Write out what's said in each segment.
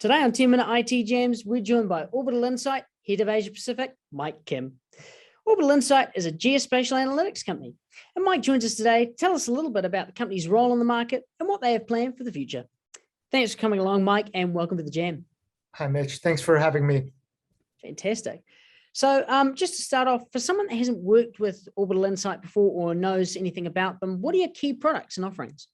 Today on 10-Minute IT Jams, we're joined by Orbital Insight, Head of Asia Pacific, Mike Kim. Orbital Insight is a geospatial analytics company. And Mike joins us today to tell us a little bit about the company's role in the market and what they have planned for the future. Thanks for coming along, Mike, and welcome to the Jam. Hi, Mitch. Thanks for having me. Fantastic. So just to start off, for someone that hasn't worked with Orbital Insight before or knows anything about them, what are your key products and offerings?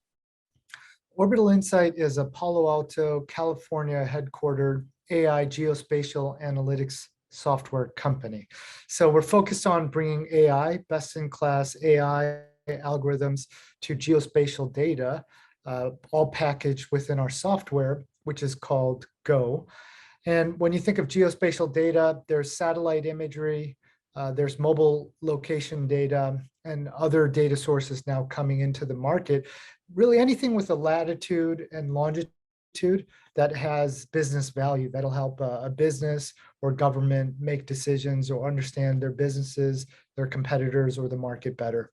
Orbital Insight is a Palo Alto, California headquartered AI geospatial analytics software company. So we're focused on bringing AI, best-in-class AI algorithms to geospatial data, all packaged within our software, which is called Go. And when you think of geospatial data, there's satellite imagery, there's mobile location data, and other data sources now coming into the market. Really anything with a latitude and longitude that has business value, that'll help a business or government make decisions or understand their businesses, their competitors, or the market better.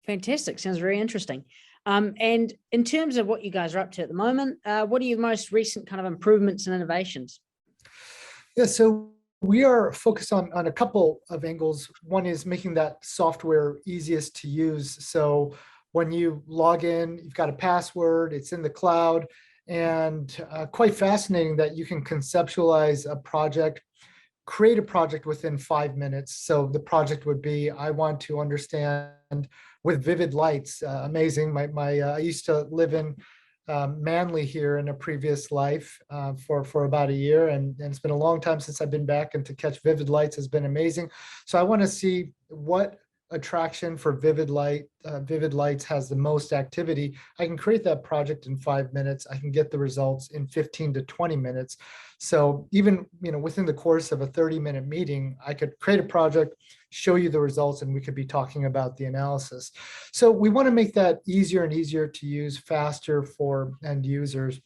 Fantastic. Sounds very interesting. And in terms of what you guys are up to at the moment, what are your most recent kind of improvements and innovations? Yeah, so we are focused on a couple of angles. One is making that software easiest to use. So when you log in, you've got a password, it's in the cloud, and quite fascinating that you can conceptualize a project, create a project within 5 minutes. So the project would be, I want to understand with vivid lights. Amazing. I used to live in Manly here in a previous life for about a year, and it's been a long time since I've been back, and to catch vivid lights has been amazing. So I want to see what attraction for vivid lights has the most activity. I can create that project in 5 minutes. I can get the results in 15 to 20 minutes. So even within the course of a 30-minute meeting, I could create a project, show you the results, and we could be talking about the analysis. So we want to make that easier and easier to use, faster for end users.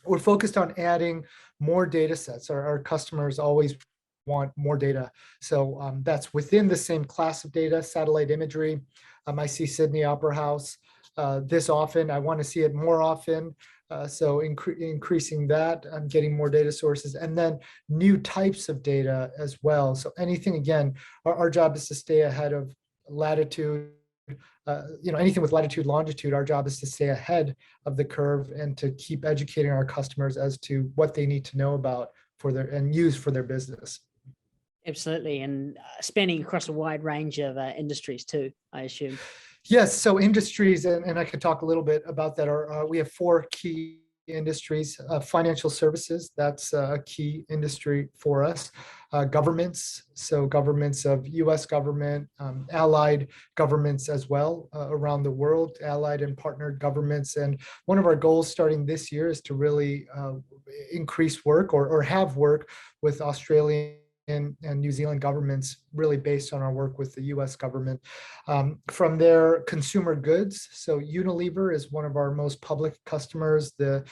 We're focused on adding more data sets. Our customers always want more data. So that's within the same class of data, satellite imagery. I see Sydney Opera House this often. I want to see it more often. So increasing that, I'm getting more data sources, and then new types of data as well. So anything, again, our job is to stay ahead of latitude. Anything with latitude, longitude, our job is to stay ahead of the curve and to keep educating our customers as to what they need to know about and use for their business. Absolutely. And spanning across a wide range of industries too, I assume. Yes. So industries, and I could talk a little bit about that. We have 4 key industries. Financial services, that's a key industry for us. Governments, so governments of U.S. government, allied governments as well around the world, allied and partnered governments. And one of our goals starting this year is to really increase work or have work with Australian and New Zealand governments, really based on our work with the US government. From their consumer goods, so Unilever is one of our most public customers, the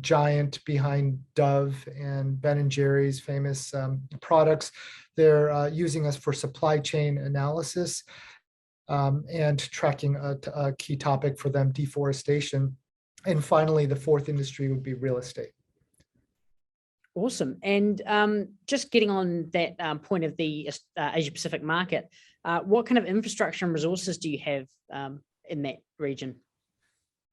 giant behind Dove and Ben & Jerry's famous products. They're using us for supply chain analysis and tracking a key topic for them, deforestation. And finally, the 4th industry would be real estate. Awesome. And just getting on that point of the Asia Pacific market, what kind of infrastructure and resources do you have in that region?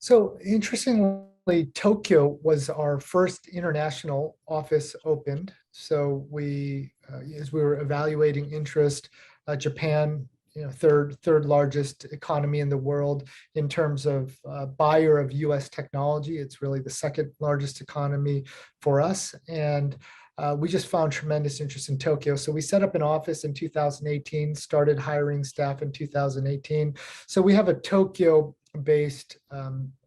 So interestingly, Tokyo was our first international office opened. So as we were evaluating interest, Japan, third largest economy in the world in terms of buyer of US technology. It's really the 2nd largest economy for us. And we just found tremendous interest in Tokyo. So we set up an office in 2018, started hiring staff in 2018. So we have a Tokyo-based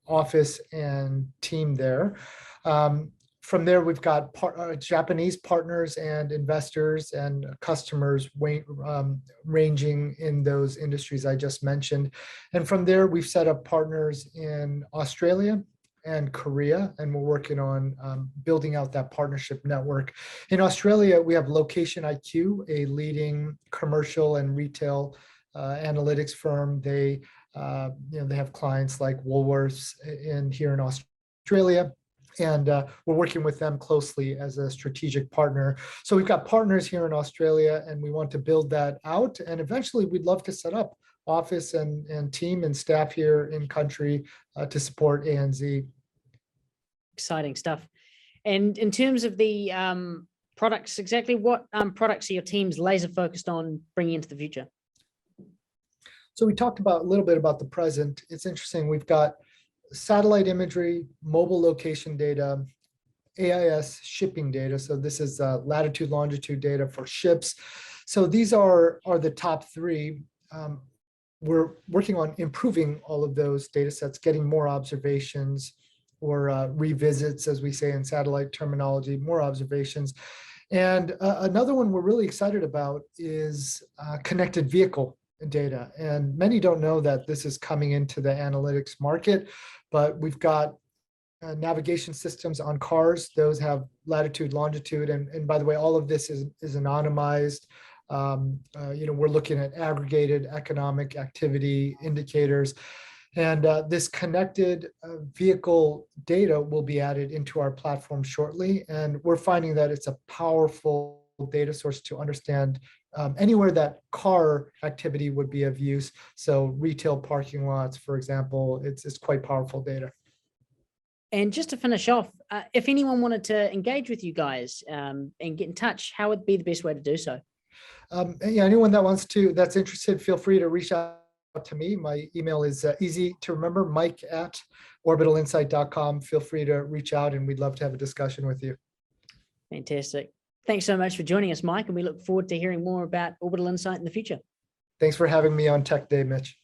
office and team there. From there, we've got Japanese partners and investors and customers ranging in those industries I just mentioned. And from there, we've set up partners in Australia and Korea, and we're working on building out that partnership network. In Australia, we have Location IQ, a leading commercial and retail analytics firm. They have clients like Woolworths here in Australia. And we're working with them closely as a strategic partner. So we've got partners here in Australia, and we want to build that out. And eventually, we'd love to set up office and team and staff here in country to support ANZ. Exciting stuff. And in terms of the products, exactly what products are your teams laser focused on bringing into the future? So we talked about a little bit about the present. It's interesting. We've got satellite imagery, mobile location data, AIS shipping data. So this is latitude, longitude data for ships. So these are the top three. We're working on improving all of those data sets, getting more observations or revisits, as we say in satellite terminology, more observations. And another one we're really excited about is connected vehicle data. And many don't know that this is coming into the analytics market, but we've got navigation systems on cars. Those have latitude, longitude, and by the way, all of this is anonymized. We're looking at aggregated economic activity indicators, and this connected vehicle data will be added into our platform shortly. And we're finding that it's a powerful data source to understand anywhere that car activity would be of use. So retail parking lots, for example, it's quite powerful data. And just to finish off, if anyone wanted to engage with you guys and get in touch, how would be the best way to do so? Anyone that's interested, feel free to reach out to me. My email is easy to remember, mike@orbitalinsight.com. Feel free to reach out, and we'd love to have a discussion with you. Fantastic. Thanks so much for joining us, Mike, and we look forward to hearing more about Orbital Insight in the future. Thanks for having me on Tech Day, Mitch.